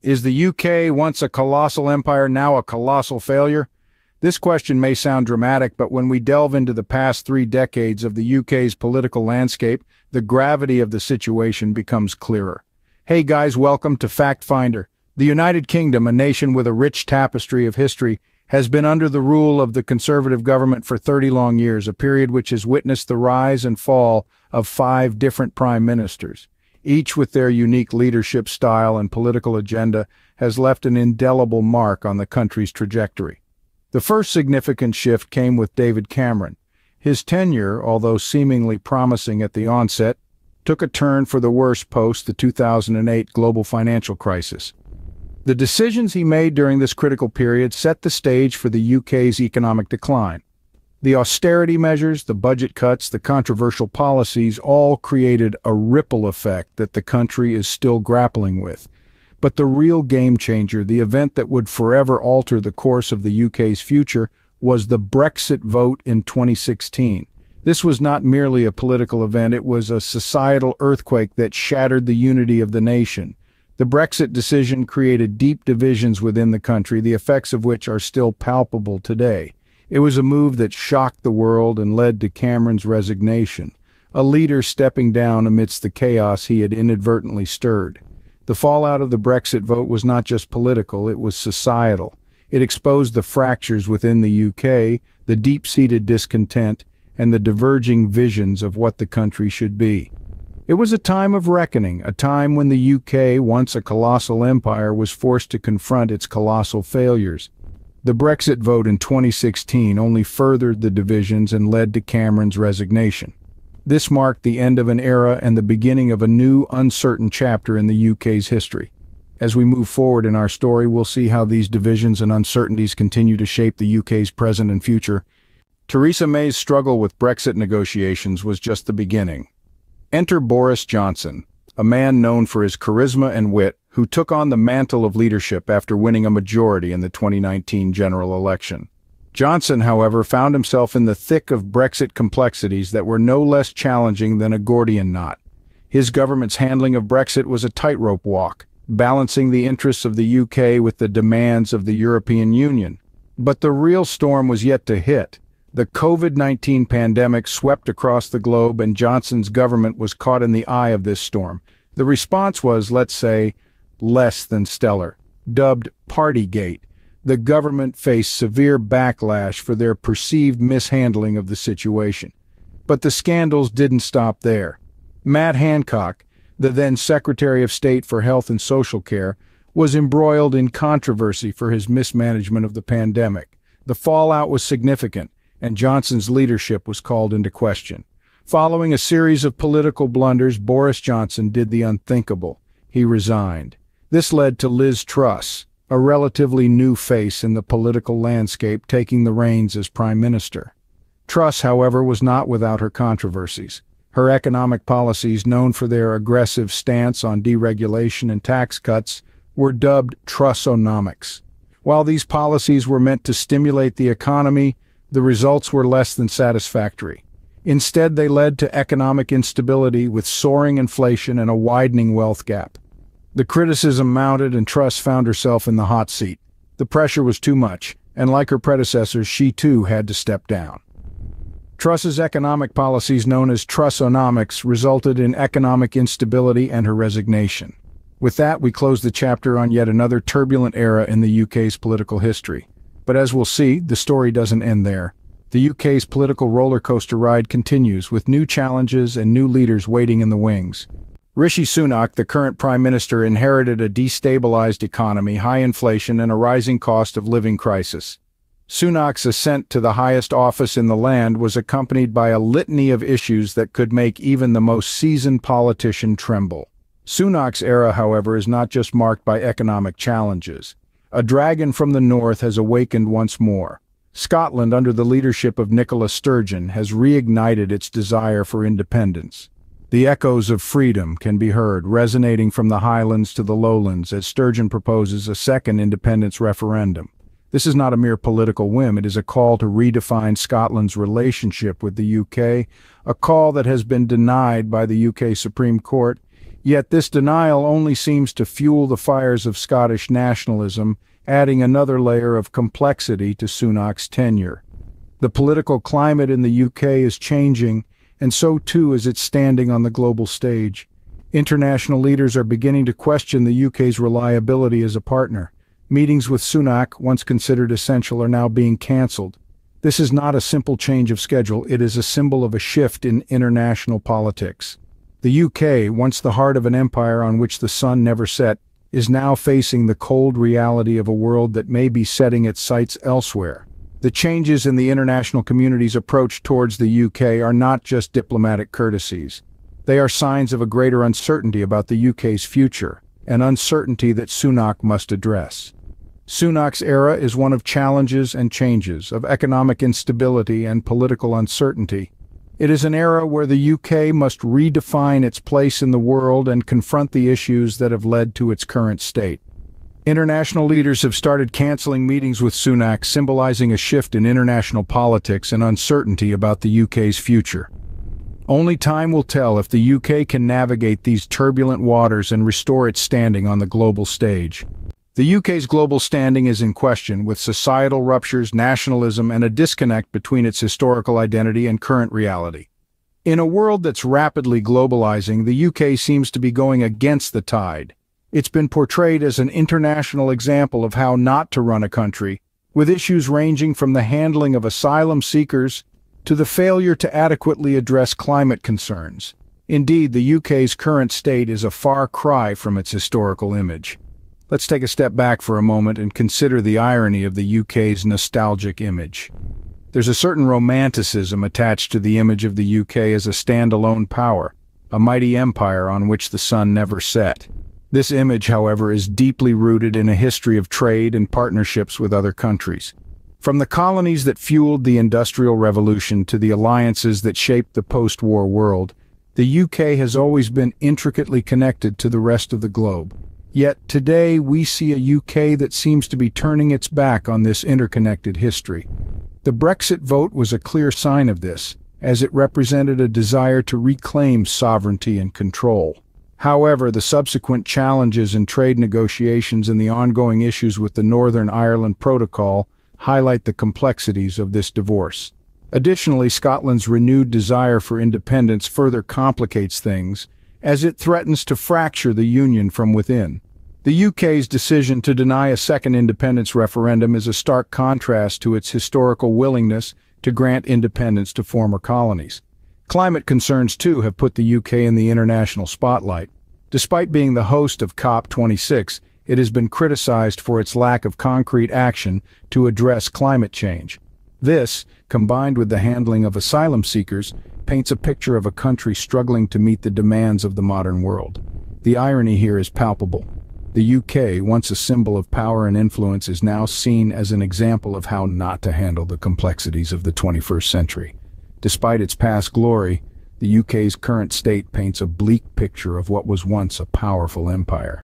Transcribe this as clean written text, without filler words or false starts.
Is the UK, once a colossal empire, now a colossal failure? This question may sound dramatic, but when we delve into the past 3 decades of the UK's political landscape, the gravity of the situation becomes clearer. Hey guys, welcome to Fact Finder. The United Kingdom, a nation with a rich tapestry of history, has been under the rule of the Conservative government for 30 long years, a period which has witnessed the rise and fall of 5 different prime ministers. Each with their unique leadership style and political agenda has left an indelible mark on the country's trajectory. The first significant shift came with David Cameron. His tenure, although seemingly promising at the onset, took a turn for the worse post the 2008 global financial crisis. The decisions he made during this critical period set the stage for the UK's economic decline. The austerity measures, the budget cuts, the controversial policies all created a ripple effect that the country is still grappling with. But the real game changer, the event that would forever alter the course of the UK's future, was the Brexit vote in 2016. This was not merely a political event, it was a societal earthquake that shattered the unity of the nation. The Brexit decision created deep divisions within the country, the effects of which are still palpable today. It was a move that shocked the world and led to Cameron's resignation, a leader stepping down amidst the chaos he had inadvertently stirred. The fallout of the Brexit vote was not just political, it was societal. It exposed the fractures within the UK, the deep-seated discontent, and the diverging visions of what the country should be. It was a time of reckoning, a time when the UK, once a colossal empire, was forced to confront its colossal failures. The Brexit vote in 2016 only furthered the divisions and led to Cameron's resignation. This marked the end of an era and the beginning of a new, uncertain chapter in the UK's history. As we move forward in our story, we'll see how these divisions and uncertainties continue to shape the UK's present and future. Theresa May's struggle with Brexit negotiations was just the beginning. Enter Boris Johnson, a man known for his charisma and wit, who took on the mantle of leadership after winning a majority in the 2019 general election. Johnson, however, found himself in the thick of Brexit complexities that were no less challenging than a Gordian knot. His government's handling of Brexit was a tightrope walk, balancing the interests of the UK with the demands of the European Union. But the real storm was yet to hit. The COVID-19 pandemic swept across the globe, and Johnson's government was caught in the eye of this storm. The response was, let's say, less than stellar. Dubbed Partygate, the government faced severe backlash for their perceived mishandling of the situation. But the scandals didn't stop there. Matt Hancock, the then Secretary of State for Health and Social Care, was embroiled in controversy for his mismanagement of the pandemic. The fallout was significant, and Johnson's leadership was called into question. Following a series of political blunders, Boris Johnson did the unthinkable. He resigned. This led to Liz Truss, a relatively new face in the political landscape, taking the reins as Prime Minister. Truss, however, was not without her controversies. Her economic policies, known for their aggressive stance on deregulation and tax cuts, were dubbed Trussonomics. While these policies were meant to stimulate the economy, the results were less than satisfactory. Instead, they led to economic instability with soaring inflation and a widening wealth gap. The criticism mounted, and Truss found herself in the hot seat. The pressure was too much, and like her predecessors, she too had to step down. Truss's economic policies, known as Trussonomics, resulted in economic instability and her resignation. With that, we close the chapter on yet another turbulent era in the UK's political history. But as we'll see, the story doesn't end there. The UK's political roller coaster ride continues, with new challenges and new leaders waiting in the wings. Rishi Sunak, the current Prime Minister, inherited a destabilized economy, high inflation, and a rising cost of living crisis. Sunak's ascent to the highest office in the land was accompanied by a litany of issues that could make even the most seasoned politician tremble. Sunak's era, however, is not just marked by economic challenges. A dragon from the north has awakened once more. Scotland, under the leadership of Nicola Sturgeon, has reignited its desire for independence. The echoes of freedom can be heard, resonating from the highlands to the lowlands, as Sturgeon proposes a second independence referendum. This is not a mere political whim, it is a call to redefine Scotland's relationship with the UK, a call that has been denied by the UK Supreme Court. Yet this denial only seems to fuel the fires of Scottish nationalism, adding another layer of complexity to Sunak's tenure. The political climate in the UK is changing, and so too is its standing on the global stage. International leaders are beginning to question the UK's reliability as a partner. Meetings with Sunak, once considered essential, are now being cancelled. This is not a simple change of schedule, it is a symbol of a shift in international politics. The UK, once the heart of an empire on which the sun never set, is now facing the cold reality of a world that may be setting its sights elsewhere. The changes in the international community's approach towards the UK are not just diplomatic courtesies. They are signs of a greater uncertainty about the UK's future, an uncertainty that Sunak must address. Sunak's era is one of challenges and changes, of economic instability and political uncertainty. It is an era where the UK must redefine its place in the world and confront the issues that have led to its current state. International leaders have started cancelling meetings with Sunak, symbolizing a shift in international politics and uncertainty about the UK's future. Only time will tell if the UK can navigate these turbulent waters and restore its standing on the global stage. The UK's global standing is in question, with societal ruptures, nationalism, and a disconnect between its historical identity and current reality. In a world that's rapidly globalizing, the UK seems to be going against the tide. It's been portrayed as an international example of how not to run a country, with issues ranging from the handling of asylum seekers to the failure to adequately address climate concerns. Indeed, the UK's current state is a far cry from its historical image. Let's take a step back for a moment and consider the irony of the UK's nostalgic image. There's a certain romanticism attached to the image of the UK as a standalone power, a mighty empire on which the sun never set. This image, however, is deeply rooted in a history of trade and partnerships with other countries. From the colonies that fueled the Industrial Revolution to the alliances that shaped the post-war world, the UK has always been intricately connected to the rest of the globe. Yet today we see a UK that seems to be turning its back on this interconnected history. The Brexit vote was a clear sign of this, as it represented a desire to reclaim sovereignty and control. However, the subsequent challenges in trade negotiations and the ongoing issues with the Northern Ireland Protocol highlight the complexities of this divorce. Additionally, Scotland's renewed desire for independence further complicates things, as it threatens to fracture the union from within. The UK's decision to deny a second independence referendum is a stark contrast to its historical willingness to grant independence to former colonies. Climate concerns, too, have put the UK in the international spotlight. Despite being the host of COP26, it has been criticized for its lack of concrete action to address climate change. This, combined with the handling of asylum seekers, paints a picture of a country struggling to meet the demands of the modern world. The irony here is palpable. The UK, once a symbol of power and influence, is now seen as an example of how not to handle the complexities of the 21st century. Despite its past glory, the UK's current state paints a bleak picture of what was once a powerful empire.